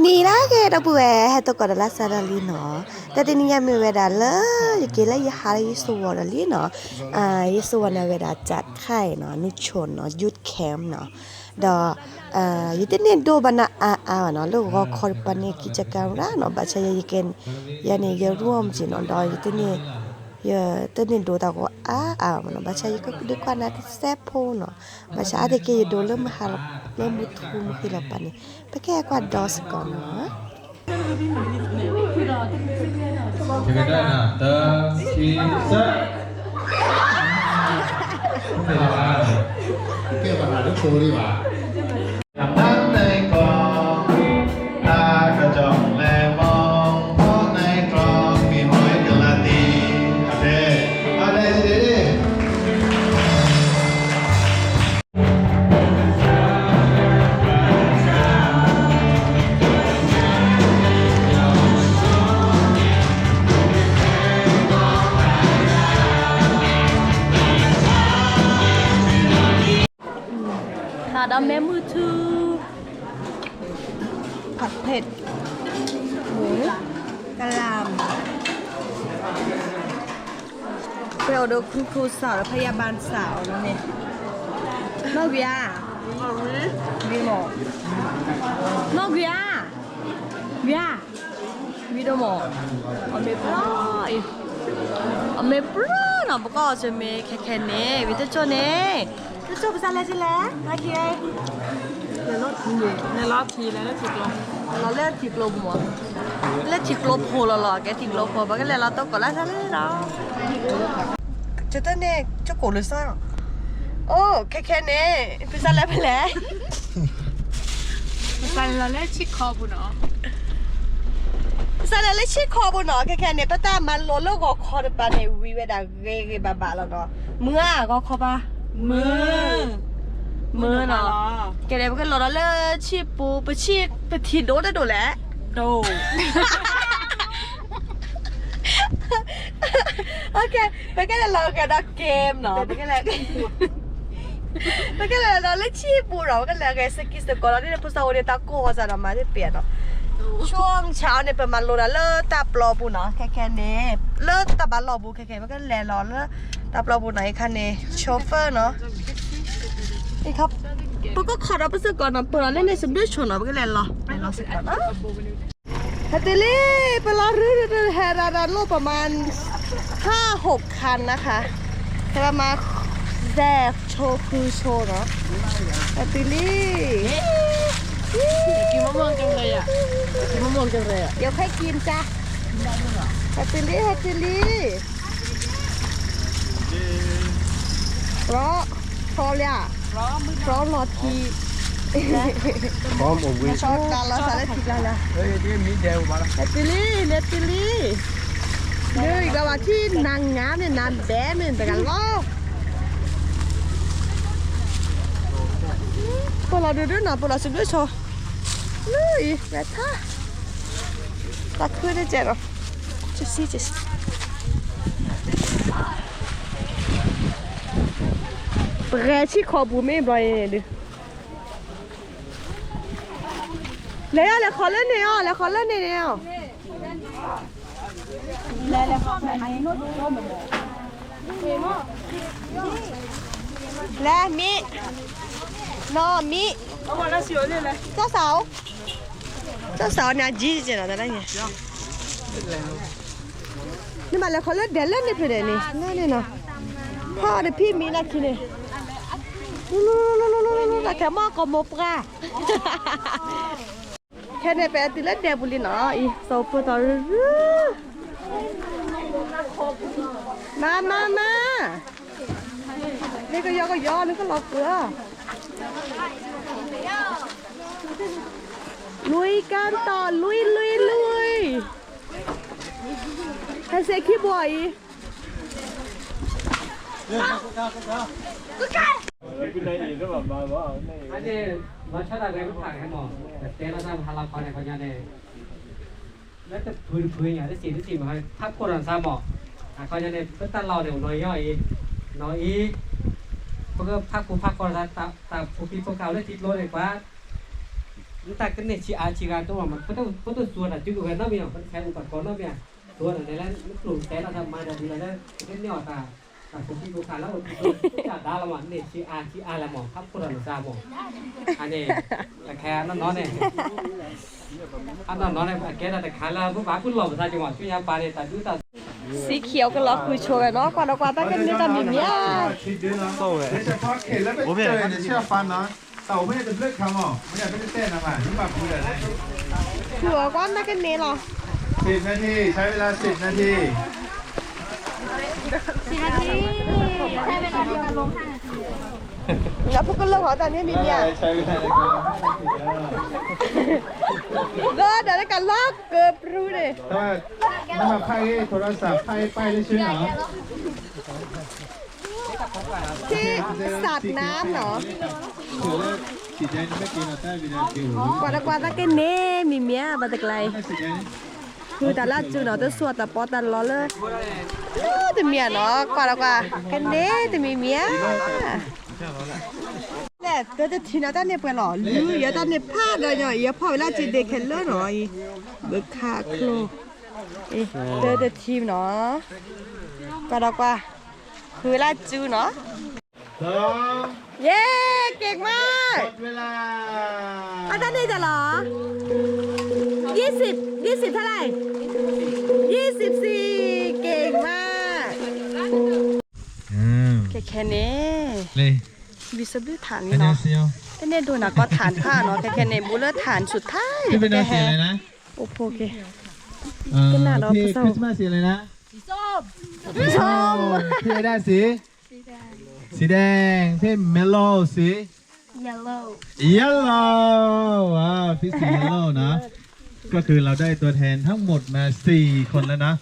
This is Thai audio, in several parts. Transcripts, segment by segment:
นี่ละแกตะบัวให้ตะกอดละซาดาลีเนาะแต่ทีนี้ยังมีเวลาเลยเกล้ยหายิสวอลีเนาะยิสวอนะเวลาจัดไข่เนาะนุชนเนาะยุดแคมป์เนาะดอยุติเนี่ยดูบันเนาะลูกก็คอร์ปันเนี่ยกิจกรรมละเนาะบัชยาเกนยันเนี่ยร่วมจีเนาะดอยุติเนี่ยตัวเนี่ยดูตาก็เนาะบัชยาก็ดูกว่านะแซ่บโพเนาะบัชยาเด็กดูเริ่มหาเริ่มมุทุมฮิลปันเนี่ยไปแค่กว่าดอสก่อนเนาะKemudian tersisa Oke, Pak, ada pulih, Pak. yang nanti kau tak kejong lemong, kau naik kau mimoy kelati. Ada sini. 다음에 무투 ผัดเผ็ดหมูกะหล่ำไปเอาดูคุณครูสาวและพยาบาลสาวนะเนี่ยนอกยาวีโมนอกยาวีโดโมอเมปลาเนาะปก็จะมีแค่นี้วิธีโจเน่วิธีโจภาษาอะไรสิแหละมาเคียในรอบทีแล้วถิกลมเราเล่นถิกลมหมดเล่นถิกลมโผล่หล่อแกถิกลมโผล่กันเลยเราต้องกดไล่ซะเลยเนาะจะต้องเนี่ยจะโกรธหรือซ่าโอ้แค่นี้ภาษาอะไรไปแล้ว 살라레 치커부너 ภาษาอะไรชื่อคอบุเนาะแค่นี้ป้าตามันโลโลก็คอร์ปานในวิเวดาเกบาแล้วเนาะเมื่อก็คอปะมือเนาะแกเดี๋ยวมันก็รอแล้วชีปูไปชีไปทีโดได้ดูแล 도 โอเคไปกันเรากันเกมเนาะไปกันแล้วไปกันแล้วเราเล่นชีปูเรากันแล้วไงสกิสกอร์เราเนี่ยภาษาโอเดตาโก้ภาษาหมาได้เปลี่ยนเนาะช่วงเช้าเนี่ยประมาณโลละเลิศตับรอปูเนาะแค่นี้เลิศตับบัลรอปูแค่มันก็แลรอเลิศตับรอปูไหนคันนี้โชเฟอร์เนาะนี่ครับปุ๊กก็ขอรับไปซื้อก่อนนะเปิดเล่นในสมด้วยชนเนาะมันก็แลรอซื้อก่อนนะฮัตติลี่ไปรอรื้อแฮราดาโลประมาณ 5-6 คันนะคะจะมาแจกโชว์คือโชว์เนาะฮัตติลี่ กินมะม่วงจังเลยอ่ะกินมะม่วงจังเลยอ่ะ เดี๋ยวค่อยกินจ้ะฮัตติลี่เพราะเลยอ่ะเพราะรอที Bom, o ชอบการเราสารทิศแล้วนะ dia mi deu, bala. ฮัตติลี่เนี่ยอีกแล้วว่าที่นางงามเนี่ยนางแดนเนี่ยแต่กันล้อพวกเราดูด้วยหน่อยพวกเราสุดด้วยโชว์เลยแม่ท่าตัดขึ้นได้เจ็ดหรอจะเปรชิคอบูไม่บอยเนี่ยดิเลยขอเล่นเนี่ยแล้วขอเล่นเนี่ยและมินอมิเจ้าสาวเนี่ยจีเจนอะไรเงี้ยนี่มาแล้วเขาเล่นเดี๋ยวเล่นในเพลงนี้นี่เนาะพ่อเดี๋ยวพี่มีนักทีนี่แต่แค่มอกบมปลาแค่ในแปลติเล่นเดบุลินเนาะอีโซฟต่อมานี่ก็ย่อนี่ก็รอเกลือลุยกันต่อลุยให้เซคิบอย아니 마차다가 파 해모 때나 사 할라파네 거냐네 나도 부이야 됐지 뭐 탑고란 사모 아 거냐네 끝달라오네 너희พวกพักกูพักก่อนตาผู้พี่พวกเขาได้ติดรถเลยว่า แต่ก็เนี่ยชีอาชีการตัวมันก็ต้องส่วนอ่ะจุดกันน้องเมียมันใช้อุปกรณ์น้องเมียตัวไหนแล้วกลุ่มแต่เราทำมาเดี๋ยวแล้วเนี่ยตาคนที่ดูการแล้วจัดได้ละวันเนี่ยชีอาละหมอครับคนละซาหมออันนี้แต่แค่น้องเนี่ยอันน้องเนี่ยแกแต่ขาแล้วผู้บ้าผู้หล่อภาษาจังหวัดช่วยยาปาเนี่ยแต่ดูแต่ สีเขียวกันเหรอคุยโชว์กันเนาะกว่าตั้งกันนี่ตามีเมีย เฉพาะเขตแล้วไปเจอเนี่ยเชื่อฟันเนาะเต่าไม่ได้จะเลือกคำอ๋อไม่อยากเป็นเต้นนะมาที่แบบพูดอะไร หัวก้อนตั้งกันนี่เหรอ 10 นาทีใช้เวลา10 นาที ใช้เวลาเดียวกันลง5 นาที แล้วพวกก็เลิกหัวตอนนี้มีเมีย ใช้เวลาในการ เลิกเดี๋ยวกันลอกเกือบรู้เลย ถ้ามาไพ่โทรศัพท์ไพ่ป้ายได้ชื่อเหรอ ที่สัตว์น้ำเหรอ ถือว่าสีแดงไม่กินเราได้วินาที กว่าตั้งกันนี่มีเมียมาแต่ไกล สีแดง คือแต่ละจูเนาะจะสวดแต่ปอแต่ล้อเลยแต่เมียเนาะกว่ากันนี่แต่มีเมียเนี่ยเดี๋ยวจะทีน่าเนี่ยเปิดหรอหรืออย่าตอนเนี่ยพลาดเลยเนาะอย่าพอเวลาจีเด็กเห็นเลยเนาะเบิกขาโครเดี๋ยวจะทีมเนาะกว่าคือเวลาจูเนาะ 2 เย้เก่งมาก หมดเวลา อาจารย์นี่จะเหรอ20เท่าไหร่24เก่งมากแค่นี้ เลย วิสบุฐานนี่เนาะแต่เนี่ยดูนะก็ฐานผ้าเนาะแค่นี้บุเลฐานสุดท้าย พี่เป็นดาวสีอะไรนะ โอเค พี่คริสต์มาสสีอะไรนะส้มพี่ได้สีแดงพี่เมลโล่สี yellow yellow ว้าวพี่สี yellow นะก็คือเราได้ตัวแทนทั้งหมดมา4 คนแล้วนะ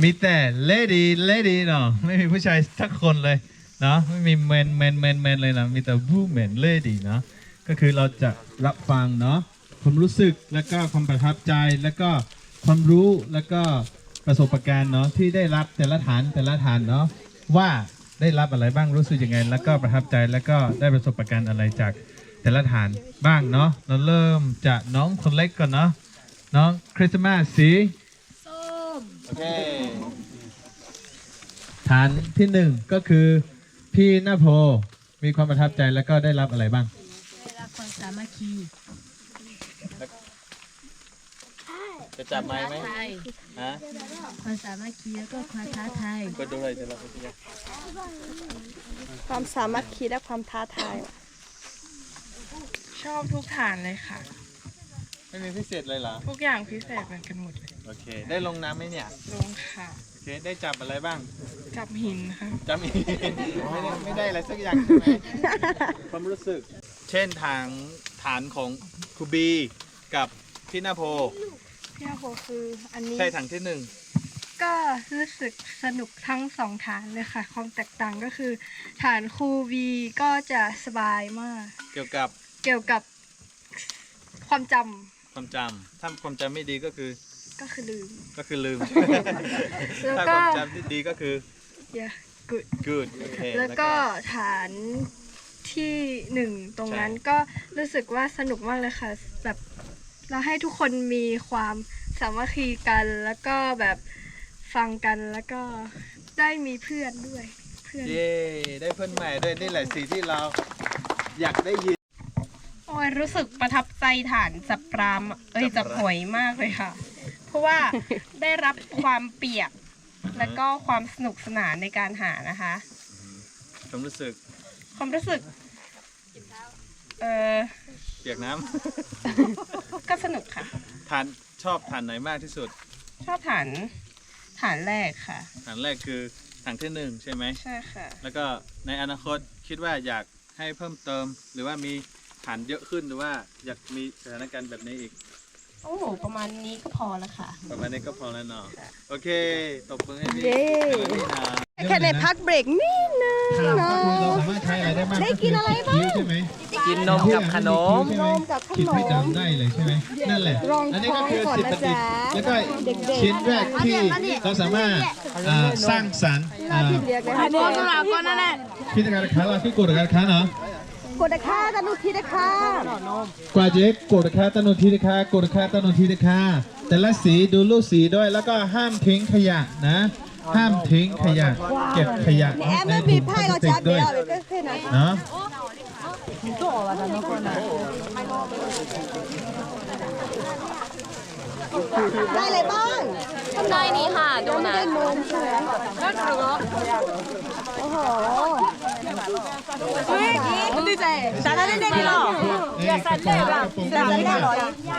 มีแต่ lady เนาะไม่มีผู้ชายสักคนเลยเนาะไม่มี man เลยนะมีแต่ woman lady เนาะก็คือเราจะรับฟังเนาะความรู้สึกแล้วก็ความประทับใจแล้วก็ความรู้แล้วก็ประสบการณ์เนาะที่ได้รับแต่ละฐานเนาะว่าได้รับอะไรบ้างรู้สึกยังไงแล้วก็ประทับใจแล้วก็ได้ประสบการณ์อะไรจากแต่ละฐานบ้างเนาะเราเริ่มจากน้องคนเล็กก่อนเนาะน้องคริสต์มาสสีส้มโอเคฐานที่1ก็คือพี่ณโพมีความประทับใจแล้วก็ได้รับอะไรบ้างได้รับความสามัคคี จะจับไม้ไหมฮะ ความสามัคคีแล้วก็ความท้าทาย ก็ดูอะไรจะรับพี่ ความสามัคคีและความท้าทาย ชอบทุกฐานเลยค่ะ ไม่มีพิเศษเลยเหรอ ทุกอย่างพิเศษเหมือนกันหมดเลย โอเคได้ลงน้ำไหมเนี่ย ลงค่ะ โอเคได้จับอะไรบ้าง จับหินค่ะ จำอีกไม่ได้อะไรสักอย่างใช่ไหม ความรู้สึก เช่นฐานของครูบีกับพี่ณโพ พี่อาโพคืออันนี้ ใช่ฐานที่ ก็รู้สึกสนุกทั้ง2 ฐานเลยค่ะ ความแตกต่างก็คือฐานครูบีก็จะสบายมาก 1เกี่ยวกับ เกี่ยวกับความจ ความจำถ้าความจำไม่ดีก็คือ ำก็คือลืม ลืม แล้ว ถ้า ก็ ความจำที่ดีก็คือ yeah good good โอเค แล้วก็ฐานที่1ตรงนั้นก็รู้สึกว่าสนุกมากเลยค่ะแบบเราให้ทุกคนมีความสามัคคีกันแล้วก็แบบฟังกันแล้วก็ได้มีเพื่อนด้วยเพื่อน เย้ได้เพื่อนใหม่ด้วยนี่แหละสิ่งที่เราอยากได้ยิน โอ้ยรู้สึกประทับใจฐานจับปลาจับหอยมากเลยค่ะ เพราะว่าได้รับความเปียกและก็ความสนุกสนานในการหานะคะ ความรู้สึก เปียกน้ำ ก็สนุกค่ะ ชอบฐานไหนมากที่สุด ชอบฐานแรกค่ะ ฐานแรกคือฐานที่1ใช่ไหม ใช่ค่ะ แล้วก็ในอนาคตคิดว่าอยากให้เพิ่มเติม หรือว่ามีฐานเยอะขึ้นหรือว่าอยากมีสถานการณ์แบบนี้อีก โอ้โหประมาณนี้ก็พอแล้วค่ะ ประมาณนี้ก็พอแล้วเนาะโอเคตบมือให้พี่ เย้ แค่ในพักเบรกนิดนึงเนาะ เราสามารถใช้อะไรได้บ้าง ได้กินอะไรบ้าง ใช่ไหม กินนมกับขนม นมกับข คิด น ให้ ม จำได้เลยใช่ไหมนั่นแหละ รอง อันนี้ก็คือ ท้องก่อน 10 ประดิษฐ์ นะจ๊ะ แล้วก็ เด็กๆ ชิ้นแรกที่เราสามารถสร้างสรรค์ เรียกเลยค่ะ พิธีการค้าเราที่กูดการค้าเนาะ กดนะคะตะนุทีนะคะ กว่าเจ๊กดนะคะต้นนทีนะคะกดนะคะต้นนทีนะคะแต่ละสีดูลูกสีด้วยแล้วก็ห้ามทิ้งขยะนะ ห้ามทิ้งขยะ เก็บขยะ แอม ใน ไม่ ถุ มี งพ ไพ่ ลา เรา สติ จะ กด้ เดี วย ยวเลยก็คือนะ เนาะ ได้อะไรบ้าง ได้นี้ค่ะดูนะ ได้นมใช่ไหมโอ้โหเฮ้ยมันดีใจสาระเล่นๆหรอ อย่าสั่นเลยแบบสั่นเลยหรอ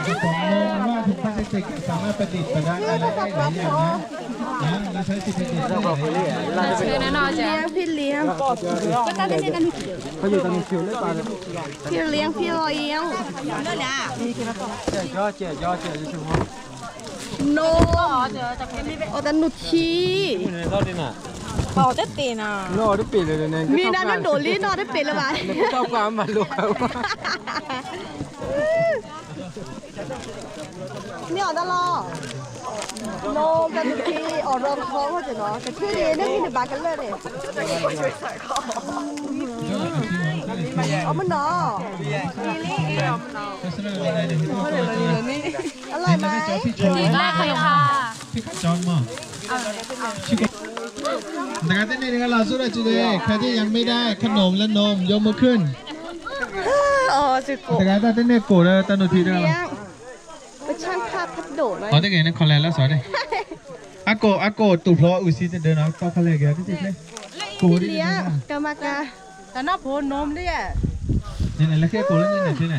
กระป๋องนมว่าถุงพลาสติกสามารถประดิษฐ์ประดังอะไรได้หลายอย่างนะเราใช้สิทธิ์ประดิษฐ์ได้หลายอย่าง คือแน่นอนจ้ะ พี่เลี้ยงพี่เลี้ยงพี่เลี้ยงโนโอ้แต่หนุชีเขาจะตีนะ โน่ได้ปีเลยเนี่ย มีนั่นโดลี่นอได้เป็นหรือเปล่า ชอบความมันลูก นี่ออกตลอดโนกันทีออกรองท้องเขาจะเนาะแต่ที่นี่นี่มีบากันเลยเนี่ยเอามันเนาะอร่อยไหม จีแรกเลยค่ะพี่จอนมอแต่การเต้นนี่เราสู้ได้จุดเลยใครที่ยังไม่ได้ขนมและนมยกมือขึ้น อ๋อสิโก แต่การเต้นนี่โกรธตันนุทีด้วย เลี้ยงไปช่างภาพทัดโดดไหม อ๋อได้ไงนั่นคอนแลนแล้วสอนได้อาโกตุเพราะอุซิจะเดินเอาเข้าเขาเลยแกที่จริงเลยโกรธ เลี้ยงกามากาแต่น่าโพนมด้วย นี่ไหนแล้วแค่โกรธแล้วนี่ไหนที่ไหน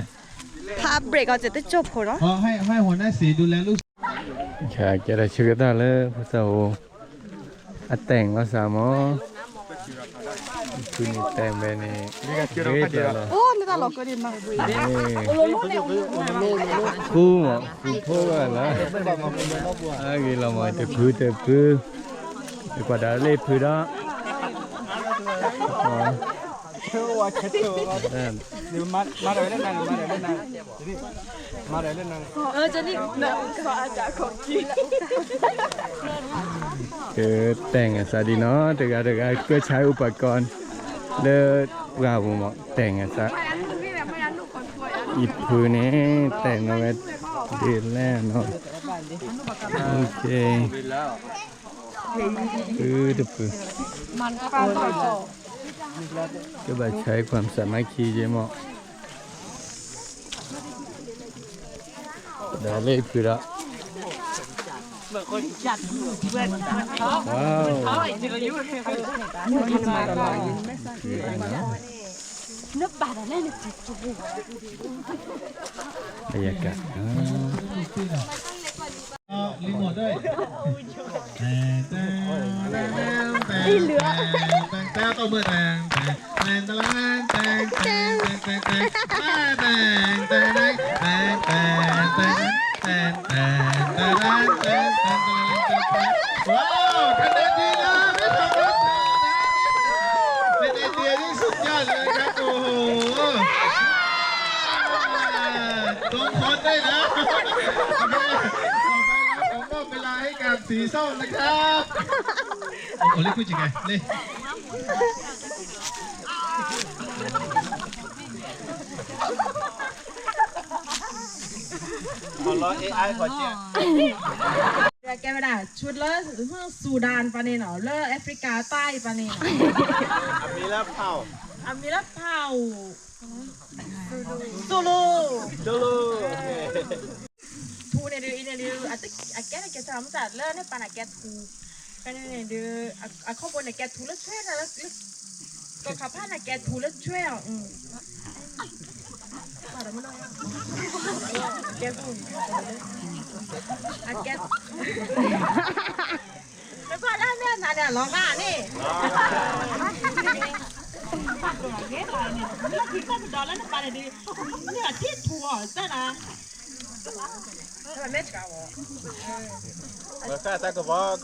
พาเบรกเอาจะได้จบคนเนาะ อ๋อให้หัวหน้าสีดูแลลูก Kaya sugar dah le pasal ateng pasal mo. Ini teng bene. Dia lah. โอ้ไม่ตลกก็ดีมาก Pu mo, pu lah. Lagi lah mo te pu. Pada le pu dah. Ke teng asa di no, tega keใช้อุปกรณ์เลว่าผมบอกแต่งซะอีพือนี้แต่งเอาไว้เดือนแรกเนาะโอเคดึบมันก็แบบใช้ความสามัคคีเยอะมากได้เลยพือละว้าวบรรยากาศรีโมทด้วยแต่ตัวเบอร์ว้าวคะแนนดีนะไม่ทำแล้วเป็นไอเดียที่สุดยอดเลยครับโอ้โหตรงคนได้นะต่อไปผมมอบเวลาให้กับสีส้มนะครับโอ้เล่นพูดจริงไงเล่นขอรอ AI ก่อนเชียแกไม่ได้ชุดเลอะซูดานปานีเนาะเลอะแอฟริกาใต้ปานีมีแล้วเผา มีละเผาซูลูทูเนี่ยดูเนี่ยดูอะแกเนี่ยแกทำจัดเลอะเนี่ยปานะแกทูกันเนี่ยดูอะข้างบนเนี่ยแกทูแล้วช่วยนะแล้วก็ขับผ่านเนี่ยแกทูแล้วช่วยแกทูอะแกแล้วก็แล้วเนี่ยนะเนี่ยร้องอ่ะนี่Berkata ke bawah.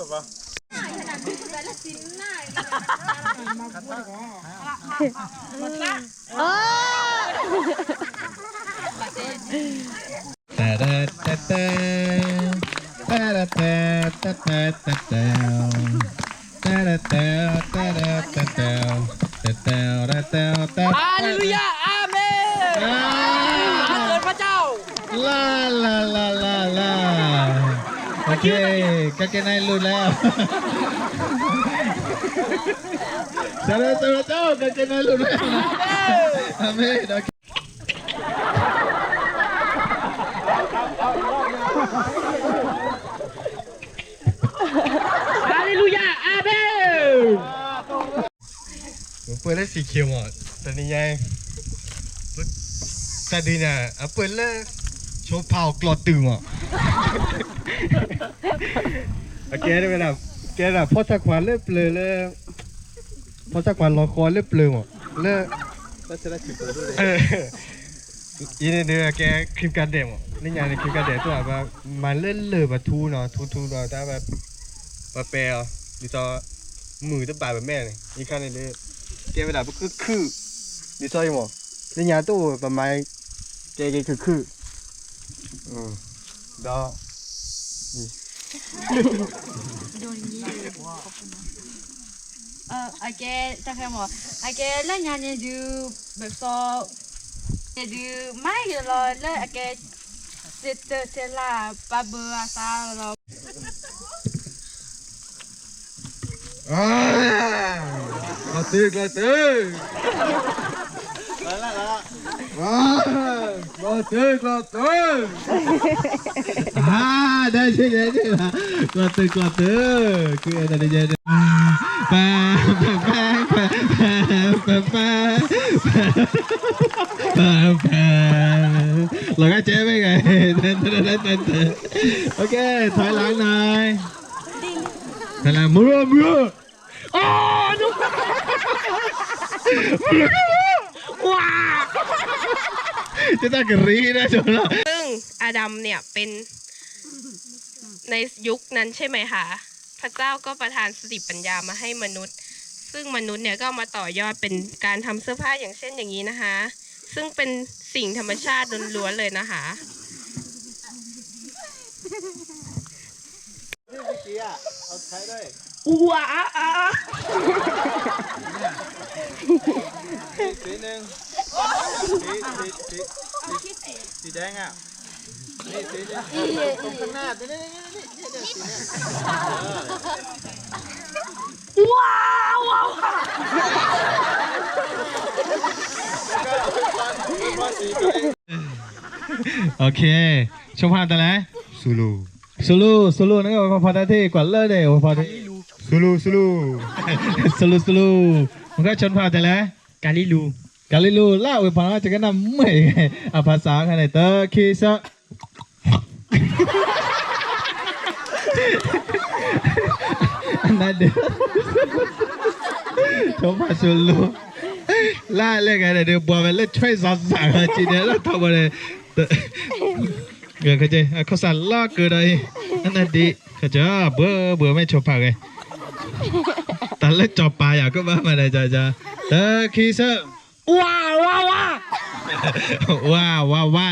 Hallelujah, amen. โอเคกางเกงในหลุดแล้วสารเจ้ากางเกงในหลุดแล้วนะอาเมนโอเคฮาเลลูยาอาเมนผมเปิดได้สีเขียวหมดแต่นี่ยังแต่ดีเนี่ยเปิดแล้วโชว์เผากลอดตื่นอ่ะแกได้ไหมล่ะแกน่ะพอสักวันเลิกเปลือยเลยพอสักวันรอคอยเลิกเปลือยอ่ะเลิกอีเนี่ยแกครีมกันแดดอ่ะนี่ไงครีมกันแดดตัวแบบมันเลื่อนเลยแบบทูเนาะทูเนาะแต่แบบแบบแปรอ่ะดิจอมือจะบาดแบบแม่เลยอีกครั้งนึงเลยแกเวลาก็คือดิจอยังมั้งนี่ไงตัวประมาณแกคือดอ아게 잠깐만 아게 라냐니 두 맵서 두 마이로 라 아게 셀라 바브아사로 Glad dah jadi lah. Glad Cứ ada dia jadi. Là cái chế mấy người. Ok, thoải lắng này. Thật là mưa. Chúng ta cứ rí đó chỗ đó. ซึ่งอาดัมเนี่ยเป็นในยุคนั้นใช่ไหมคะพระเจ้าก็ประทานสติปัญญามาให้มนุษย์ ซึ่งมนุษย์เนี่ยก็มาต่อยอดเป็นการทำเสื้อผ้าอย่างเช่นอย่างนี้นะคะ ซึ่งเป็นสิ่งธรรมชาติล้วนๆเลยนะคะ สีแดงอ่ะนี่สีแดงตรงข้างหน้านี่สีนี้ว้าวโอเคชมภาพแต่ละซูลูนั่นก็พอได้ที่กว่าเลิศเลยพอได้ซูลูมันก็ชนภาพแต่ละกาลิลูเล่าไปพอจะกันนำไม่ภาษาขนาดเตอร์คีซะนั่นเดียวชมภาพซูลูล่าเล่นกันเดี๋ยวบัวมันเล่นช่วยสอนสั่งจีเนี่ยแล้วทำอะไรเกิดเขาใจเขาสั่นล่าเกิดอะไรนั่นดีเขาจะเบื่อไม่ชมภาพไงแต่เล่นจอบปลาอยากก็มาเลยจ้าเตอร์คีซะว้า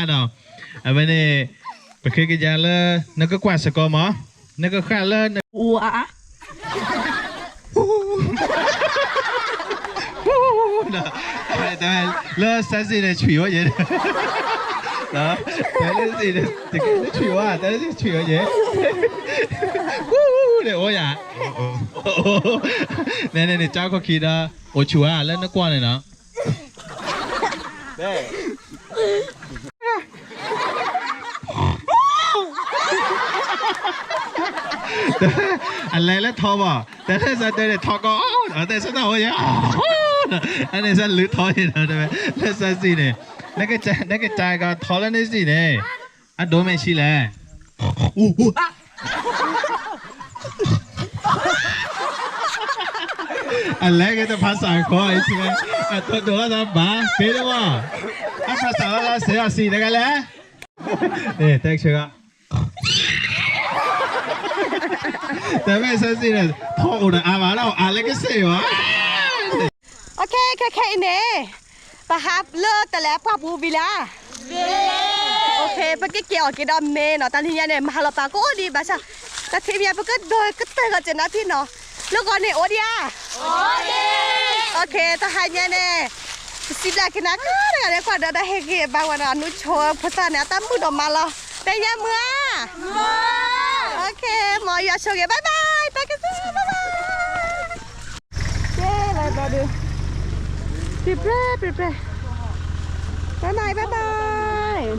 เนาะอันนี้ไปเคยกินยาเลยนักก็กวาดสกอมอนักก็ข้าเลยแต่เลิศสันสิเนี่ยฉุยว่าเยอะนะแต่เลิศสิเนี่ยฉุยว่าแต่เลิศฉุยว่าเยอะเดี๋ยวโอ้ยเนี่ยเจ้าก็คิดว่าโอ้ชัวร์แล้วนักกว่าเลยเนาะอะไรแล้วทอบ่แต่ถ้าจะเดินทอก็แต่ฉันเอาอย่างอันนี้ฉันลื้อทออยู่นะใช่ไหมแล้วฉันสิเนี่ยนักกระจายก็ทอแล้วนี่สิเนี่ยอ่ะโดนไม่ชิเลยอะไรก็จะภาษาคอยใช่ไหมตัวเราบ้าเป็นหรือเปล่าภาษาเราเสียสีได้กันแล้วเนี่ยแท็กเชื่อแต่ไม่ใช่สิเนี่ยท้องอุดอามาแล้วอะไรก็เสียวะโอเคเนี่ยปะฮับเลิศแต่แล้วปะบูวิลาโอเคปะเกี่ยวกับดอมเมเนาะตอนนี้เนี่ยมาเราปะก็ดีบ้าช่ะแต่ทีนี้ปะก็โดยก็เตะกันเจนะพี่เนาะแล้วก่อนเนี่ยโอเดียโอเคถ้าหายเนี่ยสิลากินนะก็ได้กว่าได้เฮเกบางวันนุชโชว์ภาษาเนี่ยตั้มมือดอมมาแล้วเป็นยังเมื่อโอเค 가쇼게 바이바이 따겠어요 바이바이 예 라이바드 프리프레 바이바이 바이바이